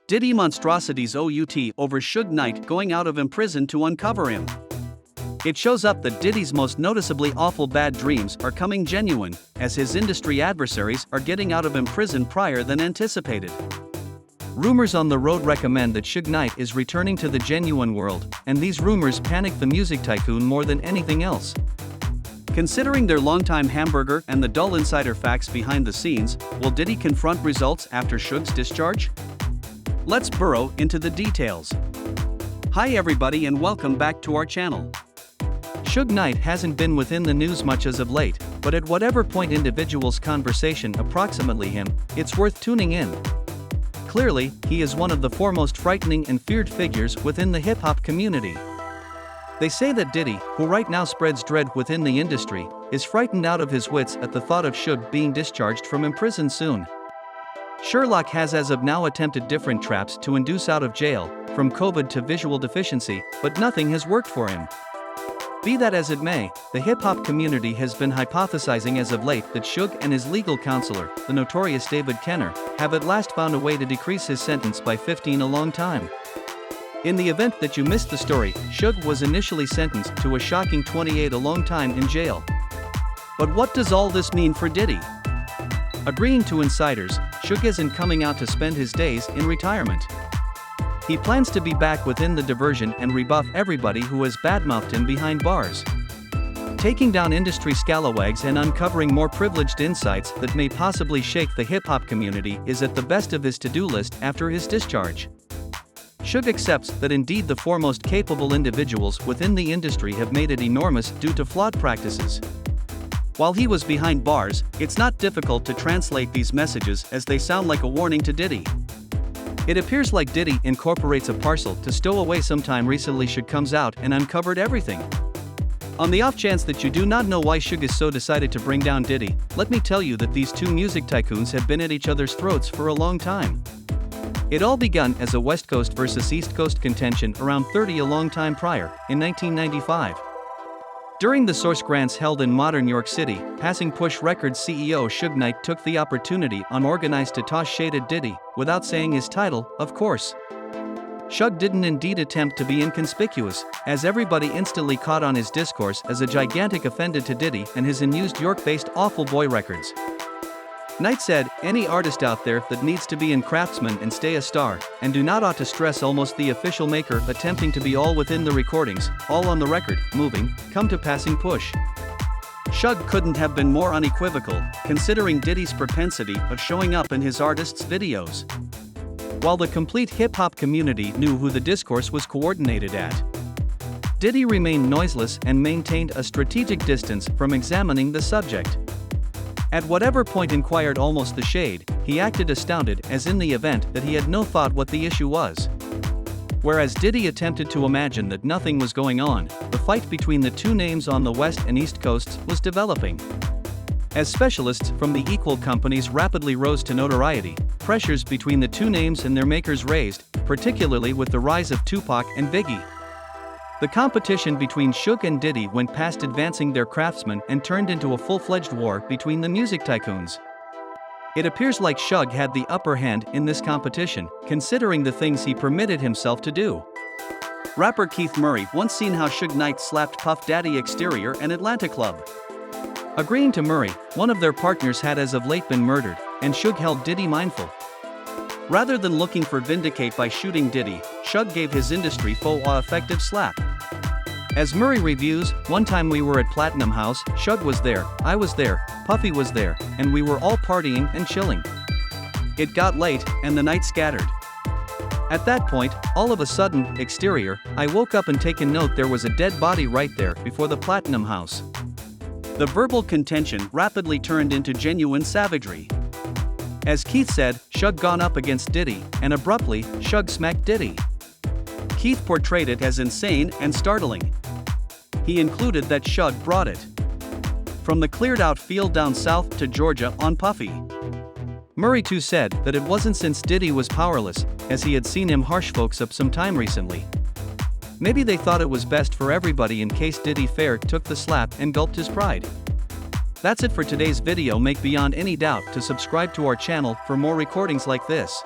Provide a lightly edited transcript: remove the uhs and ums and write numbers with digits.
Diddy Monstrosities OUT over Suge Knight going out of Imprison to uncover him. It shows up that Diddy's most noticeably awful bad dreams are coming genuine, as his industry adversaries are getting out of Imprison prior than anticipated. Rumors on the road recommend that Suge Knight is returning to the genuine world, and these rumors panic the music tycoon more than anything else. Considering their longtime hamburger and the dull insider facts behind the scenes, will Diddy confront results after Suge's discharge? Let's burrow into the details. Hi everybody and welcome back to our channel. Suge Knight hasn't been within the news much as of late, but at whatever point individuals' conversation approximately him, it's worth tuning in. Clearly, he is one of the foremost frightening and feared figures within the hip-hop community. They say that Diddy, who right now spreads dread within the industry, is frightened out of his wits at the thought of Suge being discharged from Imprison soon. Sherlock has as of now attempted different traps to induce out of jail, from COVID to visual deficiency, but nothing has worked for him. Be that as it may, the hip-hop community has been hypothesizing as of late that Suge and his legal counselor, the notorious David Kenner, have at last found a way to decrease his sentence by 15 a long time. In the event that you missed the story, Suge was initially sentenced to a shocking 28 a long time in jail. But what does all this mean for Diddy? Agreeing to insiders, Suge isn't coming out to spend his days in retirement. He plans to be back within the diversion and rebuff everybody who has badmouthed him behind bars. Taking down industry scalawags and uncovering more privileged insights that may possibly shake the hip-hop community is at the best of his to-do list after his discharge. Suge accepts that indeed the foremost capable individuals within the industry have made it enormous due to flawed practices. While he was behind bars, it's not difficult to translate these messages as they sound like a warning to Diddy. It appears like Diddy incorporates a parcel to stow away sometime recently. Suge comes out and uncovered everything. On the off chance that you do not know why Suge is so decided to bring down Diddy, let me tell you that these two music tycoons have been at each other's throats for a long time. It all begun as a West Coast versus East Coast contention around 30 a long time prior, in 1995. During the Source Grants held in modern York City, passing Push Records CEO Suge Knight took the opportunity unorganized to toss shade at Diddy, without saying his title, of course. Suge didn't indeed attempt to be inconspicuous, as everybody instantly caught on his discourse as a gigantic offended to Diddy and his unused York-based Awful Boy Records. Knight said, any artist out there that needs to be in craftsman and stay a star, and do not ought to stress almost the official maker attempting to be all within the recordings, all on the record, moving, come to passing Push. Suge couldn't have been more unequivocal, considering Diddy's propensity of showing up in his artists' videos. While the complete hip-hop community knew who the discourse was coordinated at, Diddy remained noiseless and maintained a strategic distance from examining the subject. At whatever point inquired almost the shade, he acted astounded as in the event that he had no thought what the issue was. Whereas Diddy attempted to imagine that nothing was going on, the fight between the two names on the West and East Coasts was developing. As specialists from the equal companies rapidly rose to notoriety, pressures between the two names and their makers raised, particularly with the rise of Tupac and Biggie. The competition between Suge and Diddy went past advancing their craftsmen and turned into a full-fledged war between the music tycoons. It appears like Suge had the upper hand in this competition, considering the things he permitted himself to do. Rapper Keith Murray once seen how Suge Knight slapped Puff Daddy Exterior and Atlanta Club. Agreeing to Murray, one of their partners had as of late been murdered, and Suge held Diddy mindful. Rather than looking for vindicate by shooting Diddy, Suge gave his industry foe a effective slap. As Murray reviews, one time we were at Platinum House, Suge was there, I was there, Puffy was there, and we were all partying and chilling. It got late, and the night scattered. At that point, all of a sudden, exterior, I woke up and taken note there was a dead body right there before the Platinum House. The verbal contention rapidly turned into genuine savagery. As Keith said, Suge gone up against Diddy, and abruptly, Suge smacked Diddy. Keith portrayed it as insane and startling. He included that Suge brought it from the cleared-out field down south to Georgia on Puffy. Murray too said that it wasn't since Diddy was powerless, as he had seen him harsh folks up some time recently. Maybe they thought it was best for everybody in case Diddy Fair took the slap and gulped his pride. That's it for today's video. Make beyond any doubt to subscribe to our channel for more recordings like this.